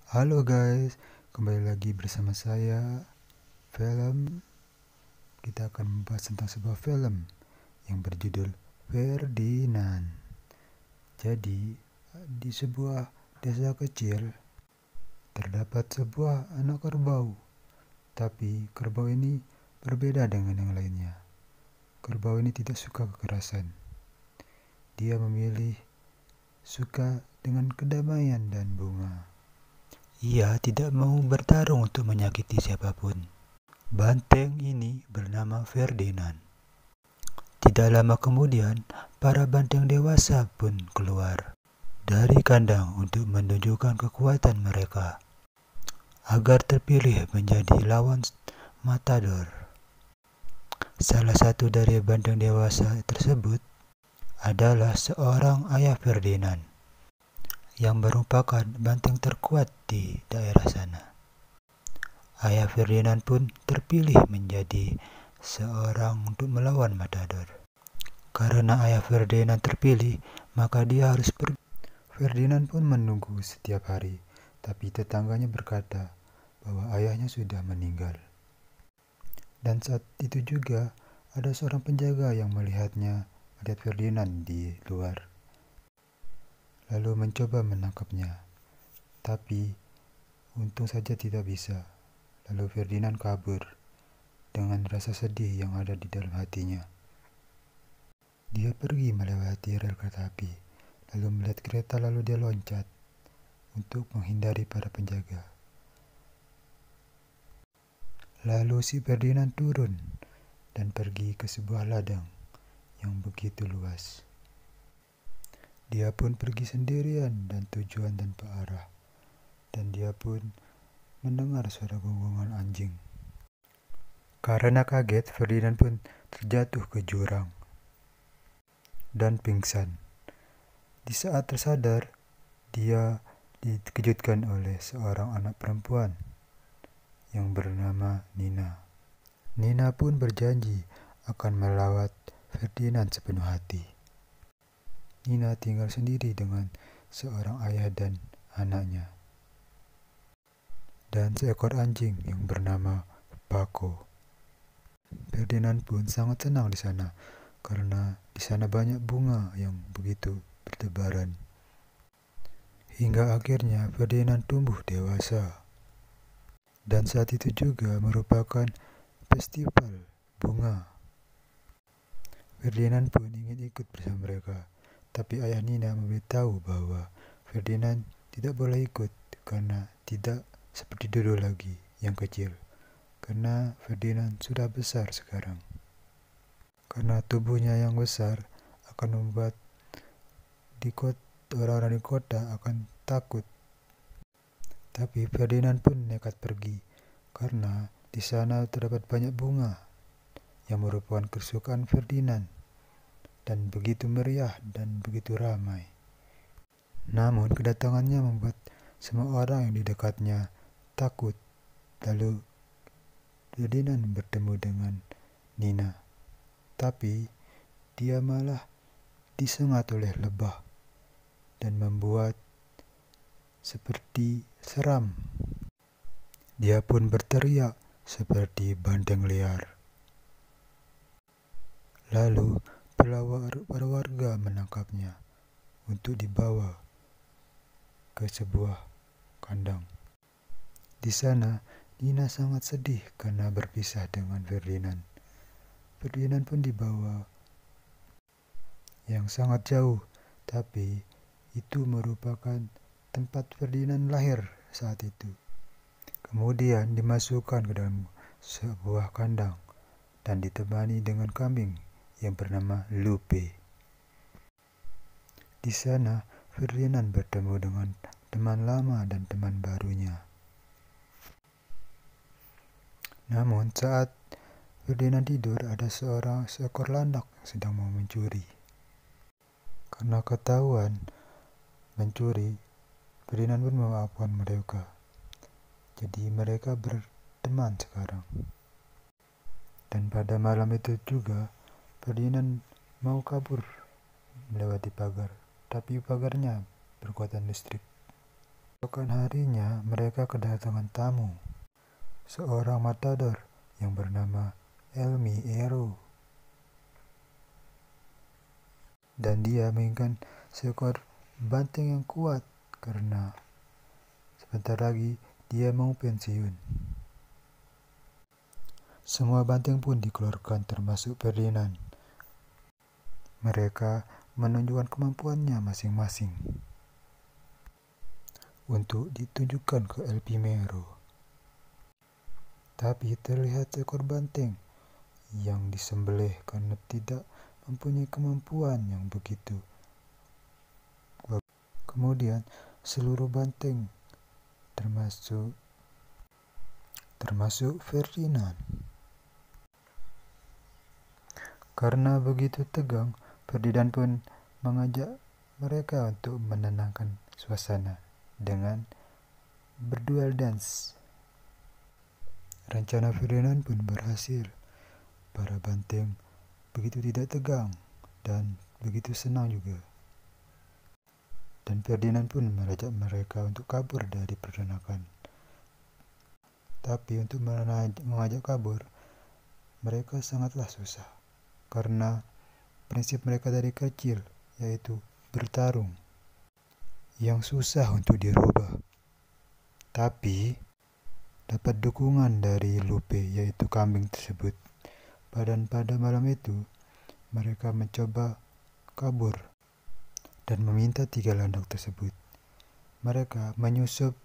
Halo guys, kembali lagi bersama saya, film. Kita akan membahas tentang sebuah film yang berjudul Ferdinand. Jadi, di sebuah desa kecil, terdapat sebuah anak kerbau. Tapi kerbau ini berbeda dengan yang lainnya. Kerbau ini tidak suka kekerasan. Dia memilih suka dengan kedamaian dan bunga. Ia tidak mau bertarung untuk menyakiti siapapun. Banteng ini bernama Ferdinand. Tidak lama kemudian, para banteng dewasa pun keluar dari kandang untuk menunjukkan kekuatan mereka agar terpilih menjadi lawan matador. Salah satu dari banteng dewasa tersebut adalah seorang ayah Ferdinand yang merupakan banteng terkuat di daerah sana. Ayah Ferdinand pun terpilih menjadi seorang untuk melawan matador. Karena ayah Ferdinand terpilih, maka dia harus pergi. Ferdinand pun menunggu setiap hari, tapi tetangganya berkata bahwa ayahnya sudah meninggal. Dan saat itu juga ada seorang penjaga yang melihat Ferdinand di luar, lalu mencoba menangkapnya. Tapi untung saja tidak bisa. Lalu Ferdinand kabur dengan rasa sedih yang ada di dalam hatinya. Dia pergi melewati rel kereta api, lalu melihat kereta, lalu dia loncat untuk menghindari para penjaga. Lalu si Ferdinand turun dan pergi ke sebuah ladang yang begitu luas. Dia pun pergi sendirian dan tujuan tanpa arah, dan dia pun mendengar suara gonggongan anjing. Karena kaget, Ferdinand pun terjatuh ke jurang dan pingsan. Di saat tersadar, dia dikejutkan oleh seorang anak perempuan yang bernama Nina. Nina pun berjanji akan melawat Ferdinand sepenuh hati. Nina tinggal sendiri dengan seorang ayah dan anaknya, dan seekor anjing yang bernama Paco. Ferdinand pun sangat senang di sana karena di sana banyak bunga yang begitu bertebaran. Hingga akhirnya Ferdinand tumbuh dewasa. Dan saat itu juga merupakan festival bunga. Ferdinand pun ingin ikut bersama mereka, tapi ayah Nina memberitahu bahwa Ferdinand tidak boleh ikut karena tidak seperti dulu lagi yang kecil. Karena Ferdinand sudah besar sekarang. Karena tubuhnya yang besar akan membuat orang-orang di kota akan takut. Tapi Ferdinand pun nekat pergi karena di sana terdapat banyak bunga yang merupakan kesukaan Ferdinand dan begitu meriah dan begitu ramai. Namun kedatangannya membuat semua orang yang di dekatnya takut. Lalu Ferdinand bertemu dengan Nina, tapi dia malah disengat oleh lebah dan membuat seperti seram. Dia pun berteriak seperti banteng liar. Lalu para warga menangkapnya untuk dibawa ke sebuah kandang. Di sana Nina sangat sedih karena berpisah dengan Ferdinand. Ferdinand pun dibawa yang sangat jauh, tapi itu merupakan tempat Ferdinand lahir saat itu. Kemudian dimasukkan ke dalam sebuah kandang dan ditemani dengan kambing yang bernama Lupe. Di sana Ferdinand bertemu dengan teman lama dan teman barunya. Namun saat Ferdinand tidur, ada seekor landak yang sedang mau mencuri. Karena ketahuan mencuri, Ferdinand pun memaafkan mereka. Jadi mereka berteman sekarang. Dan pada malam itu juga Ferdinand mau kabur melewati pagar, tapi pagarnya berkekuatan listrik. Keesokan harinya mereka kedatangan tamu, seorang matador yang bernama Elmi Ero. Dan dia menginginkan seekor banteng yang kuat karena sebentar lagi dia mau pensiun. Semua banteng pun dikeluarkan termasuk Ferdinand. Mereka menunjukkan kemampuannya masing-masing untuk ditunjukkan ke El Primero. Tapi terlihat seekor banteng yang disembelih karena tidak mempunyai kemampuan yang begitu. Kemudian seluruh banteng termasuk Ferdinand. Karena begitu tegang, Ferdinand pun mengajak mereka untuk menenangkan suasana dengan berduel dance. Rencana Ferdinand pun berhasil. Para banteng begitu tidak tegang dan begitu senang juga. Dan Ferdinand pun mengajak mereka untuk kabur dari peternakan. Tapi untuk mengajak kabur, mereka sangatlah susah. Karena prinsip mereka dari kecil, yaitu bertarung, yang susah untuk dirubah. Tapi dapat dukungan dari Lupe, yaitu kambing tersebut. Dan pada malam itu, mereka mencoba kabur dan meminta 3 landak tersebut. Mereka menyusup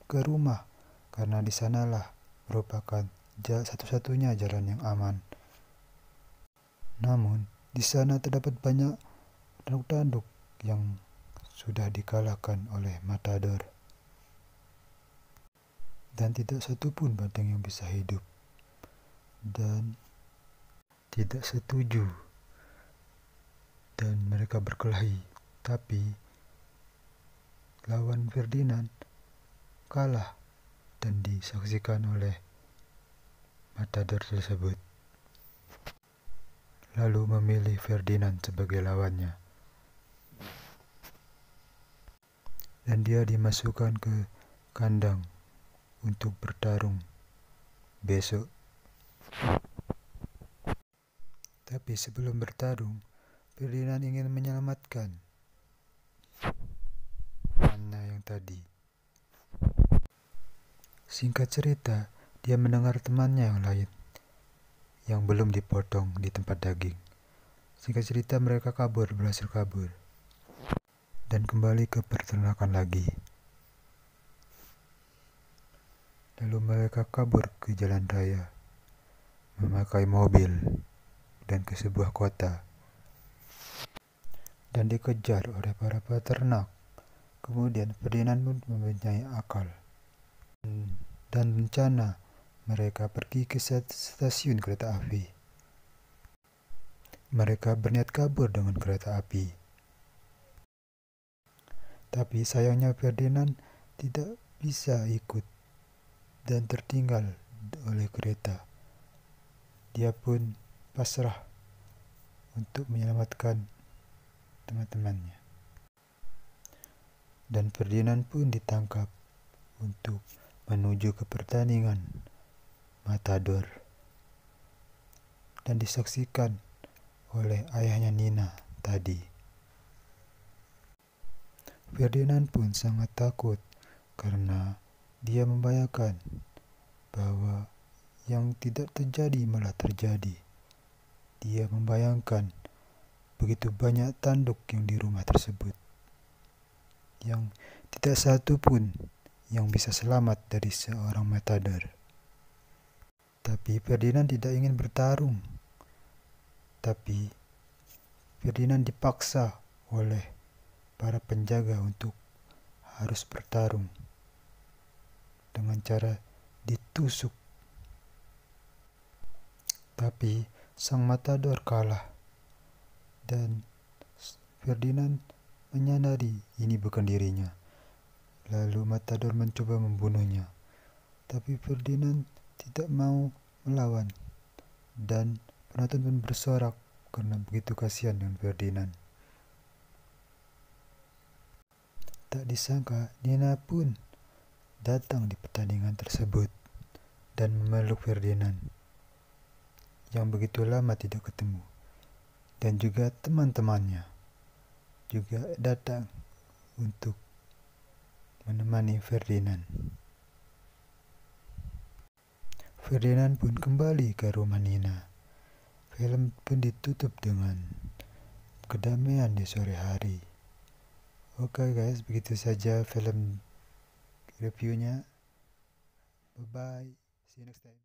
ke rumah karena di sanalah merupakan satu-satunya jalan yang aman. Namun, di sana terdapat banyak tanduk-tanduk yang sudah dikalahkan oleh matador. Dan tidak satu pun banteng yang bisa hidup. Dan tidak setuju. Dan mereka berkelahi. Tapi lawan Ferdinand kalah dan disaksikan oleh matador tersebut. Lalu memilih Ferdinand sebagai lawannya. Dan dia dimasukkan ke kandang untuk bertarung besok. Tapi sebelum bertarung, Ferdinand ingin menyelamatkan Anna yang tadi. Singkat cerita, dia mendengar temannya yang lain yang belum dipotong di tempat daging. Singkat cerita, mereka berhasil kabur. Dan kembali ke peternakan lagi. Lalu mereka kabur ke jalan raya, memakai mobil, dan ke sebuah kota. Dan dikejar oleh para peternak. Kemudian Ferdinand pun mempunyai akal. Dan rencana mereka pergi ke stasiun kereta api. Mereka berniat kabur dengan kereta api. Tapi sayangnya Ferdinand tidak bisa ikut dan tertinggal oleh kereta. Dia pun pasrah untuk menyelamatkan teman-temannya. Dan Ferdinand pun ditangkap untuk menuju ke pertandingan matador dan disaksikan oleh ayahnya Nina tadi. Ferdinand pun sangat takut karena dia membayangkan bahwa yang tidak terjadi malah terjadi. Dia membayangkan begitu banyak tanduk yang di rumah tersebut, yang tidak satu pun yang bisa selamat dari seorang matador. Tapi Ferdinand tidak ingin bertarung. Tapi Ferdinand dipaksa oleh para penjaga untuk harus bertarung dengan cara ditusuk. Tapi sang matador kalah dan Ferdinand menyadari ini bukan dirinya. Lalu matador mencoba membunuhnya. Tapi Ferdinand tidak mau melawan dan penonton pun bersorak karena begitu kasihan dengan Ferdinand. Tak disangka Nina pun datang di pertandingan tersebut dan memeluk Ferdinand yang begitu lama tidak ketemu, dan juga teman-temannya juga datang untuk menemani Ferdinand. Ferdinand pun kembali ke rumah Nina. Film pun ditutup dengan kedamaian di sore hari. Oke guys, begitu saja film reviewnya. Bye bye, see you next time.